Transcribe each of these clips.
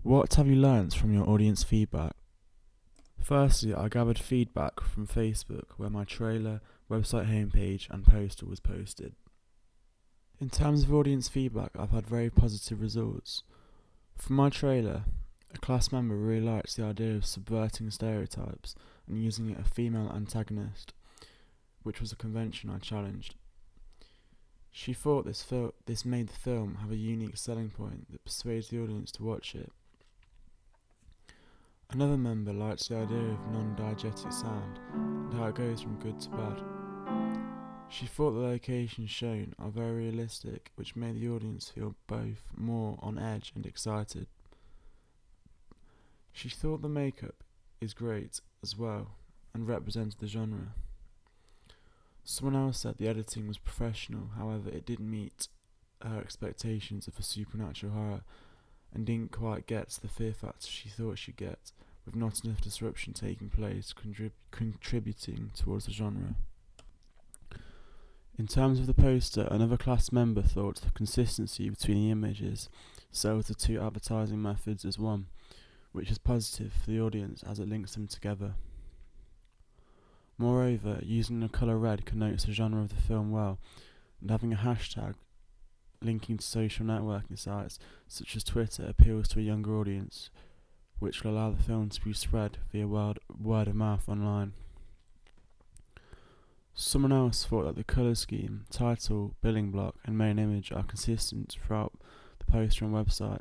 What have you learnt from your audience feedback? Firstly, I gathered feedback from Facebook where my trailer, website homepage and poster was posted. In terms of audience feedback, I've had very positive results. For my trailer, a class member really liked the idea of subverting stereotypes and using a female antagonist, which was a convention I challenged. She thought this made the film have a unique selling point that persuades the audience to watch it. Another member liked the idea of non-diegetic sound and how it goes from good to bad. She thought the locations shown are very realistic, which made the audience feel both more on edge and excited. She thought the makeup is great as well and represented the genre. Someone else said the editing was professional, however it didn't meet her expectations of a supernatural horror and didn't quite get the fear factor she thought she'd get, with not enough disruption taking place contributing towards the genre. In terms of the poster, another class member thought the consistency between the images sells the two advertising methods as one, which is positive for the audience as it links them together. Moreover, using the colour red connotes the genre of the film well, and having a hashtag linking to social networking sites such as Twitter appeals to a younger audience, which will allow the film to be spread via word of mouth online. Someone else thought that the colour scheme, title, billing block and main image are consistent throughout the poster and website,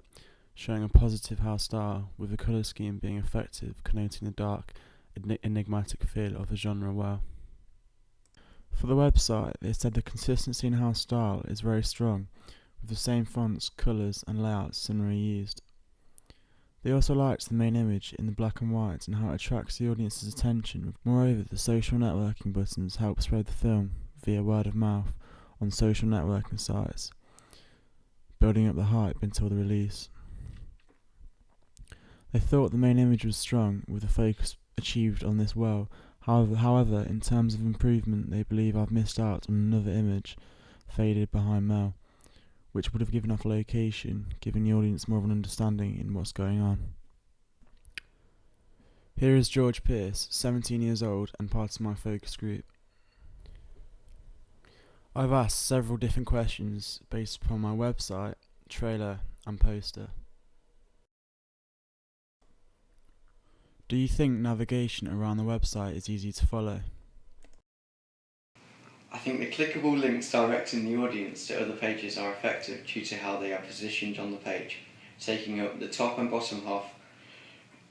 showing a positive house style, with the colour scheme being effective, connoting the dark, enigmatic feel of the genre well. For the website, they said the consistency in house style is very strong, with the same fonts, colours and layouts similarly used. They also liked the main image in the black and white and how it attracts the audience's attention. Moreover, the social networking buttons help spread the film via word of mouth on social networking sites, building up the hype until the release. They thought the main image was strong, with the focus achieved on this well. However, in terms of improvement, they believe I've missed out on another image, faded behind Mel, which would have given off location, giving the audience more of an understanding in what's going on. Here is George Pierce, 17 years old and part of my focus group. I've asked several different questions based upon my website, trailer and poster. Do you think navigation around the website is easy to follow? I think the clickable links directing the audience to other pages are effective due to how they are positioned on the page, taking up the top and bottom half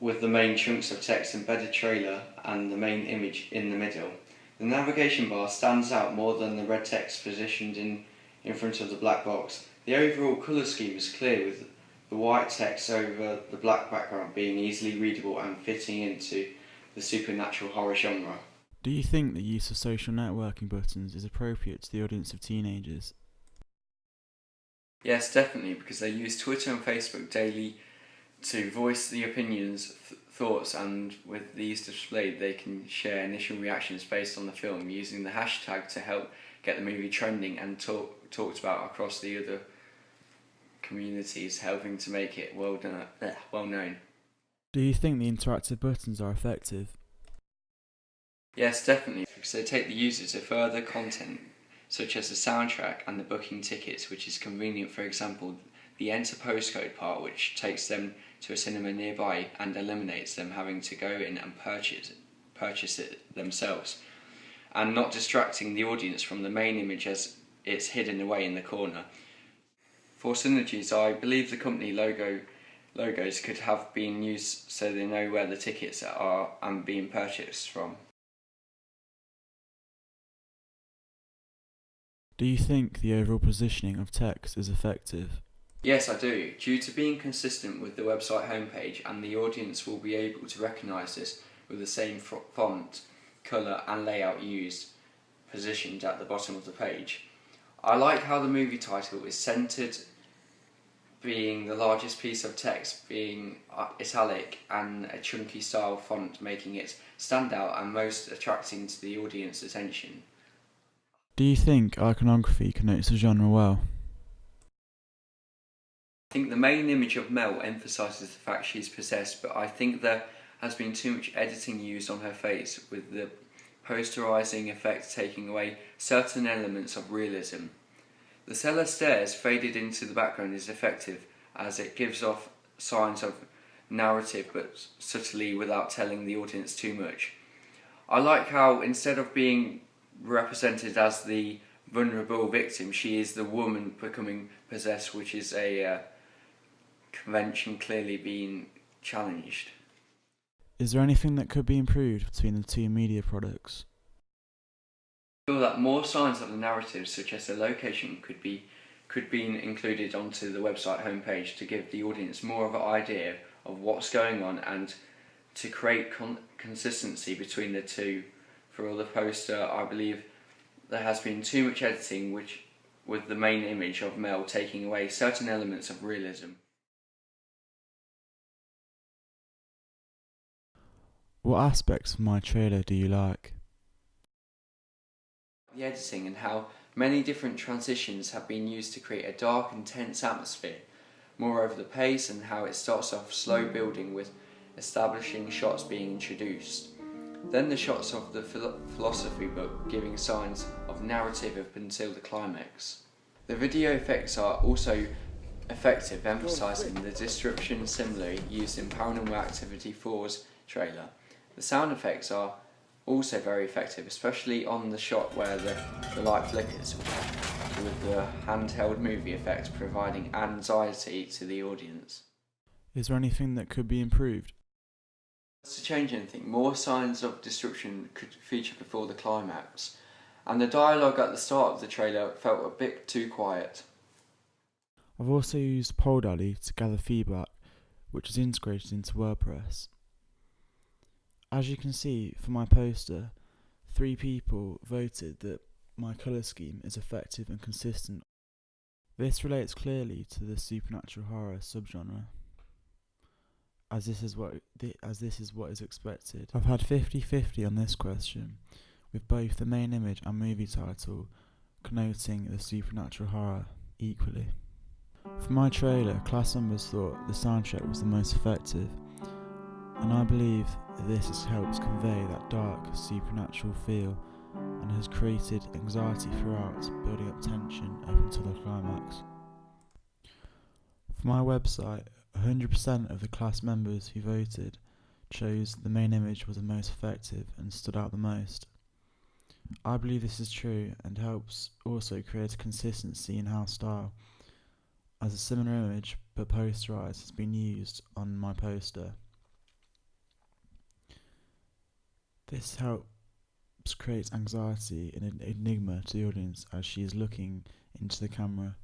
with the main chunks of text embedded trailer and the main image in the middle. The navigation bar stands out more than the red text positioned in front of the black box. The overall colour scheme is clear, with the white text over the black background being easily readable and fitting into the supernatural horror genre. Do you think the use of social networking buttons is appropriate to the audience of teenagers? Yes, definitely, because they use Twitter and Facebook daily to voice the opinions, thoughts, and with these displayed they can share initial reactions based on the film, using the hashtag to help get the movie trending and talked about across the other communities, helping to make it well known. Do you think the interactive buttons are effective? Yes, definitely, because they take the user to further content, such as the soundtrack and the booking tickets, which is convenient. For example, the enter postcode part, which takes them to a cinema nearby and eliminates them having to go in and purchase it themselves, and not distracting the audience from the main image as it's hidden away in the corner. For synergies, I believe the company logos could have been used so they know where the tickets are and being purchased from. Do you think the overall positioning of text is effective? Yes, I do, due to being consistent with the website homepage, and the audience will be able to recognise this with the same font, colour and layout used, positioned at the bottom of the page. I like how the movie title is centred, being the largest piece of text being italic and a chunky style font, making it stand out and most attracting to the audience attention. Do you think iconography connotes the genre well? think the main image of Mel emphasises the fact she is possessed, but I think there has been too much editing used on her face, with the posterising effect taking away certain elements of realism. The cellar stairs faded into the background is effective, as it gives off signs of narrative but subtly without telling the audience too much. I like how instead of being represented as the vulnerable victim, she is the woman becoming possessed, which is a convention clearly being challenged. Is there anything that could be improved between the two media products? I feel that more signs of the narrative, such as the location, could be included onto the website homepage to give the audience more of an idea of what's going on and to create consistency between the two. For the poster, I believe there has been too much editing, with the main image of Mel taking away certain elements of realism. What aspects of my trailer do you like? The editing and how many different transitions have been used to create a dark and tense atmosphere. Moreover, the pace and how it starts off slow building with establishing shots being introduced. Then the shots of the philosophy book giving signs of narrative up until the climax. The video effects are also effective, emphasising the disruption similarly used in Paranormal Activity 4's trailer. The sound effects are also very effective, especially on the shot where the light flickers, with the handheld movie effect providing anxiety to the audience. Is there anything that could be improved? To change anything, more signs of disruption could feature before the climax, and the dialogue at the start of the trailer felt a bit too quiet. I've also used Poldarly to gather feedback, which is integrated into WordPress. As you can see, for my poster, 3 people voted that my colour scheme is effective and consistent. This relates clearly to the supernatural horror subgenre, as this is what is expected. I've had 50-50 on this question, with both the main image and movie title connoting the supernatural horror equally. For my trailer, class members thought the soundtrack was the most effective, and I believe that this helps convey that dark, supernatural feel and has created anxiety throughout, building up tension up until the climax. For my website, 100% of the class members who voted chose the main image was the most effective and stood out the most. I believe this is true and helps also create a consistency in house style, as a similar image but posterised has been used on my poster. This helps create anxiety and an enigma to the audience as she is looking into the camera.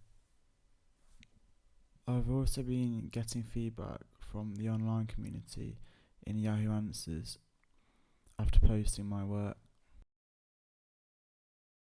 I've also been getting feedback from the online community in Yahoo Answers after posting my work.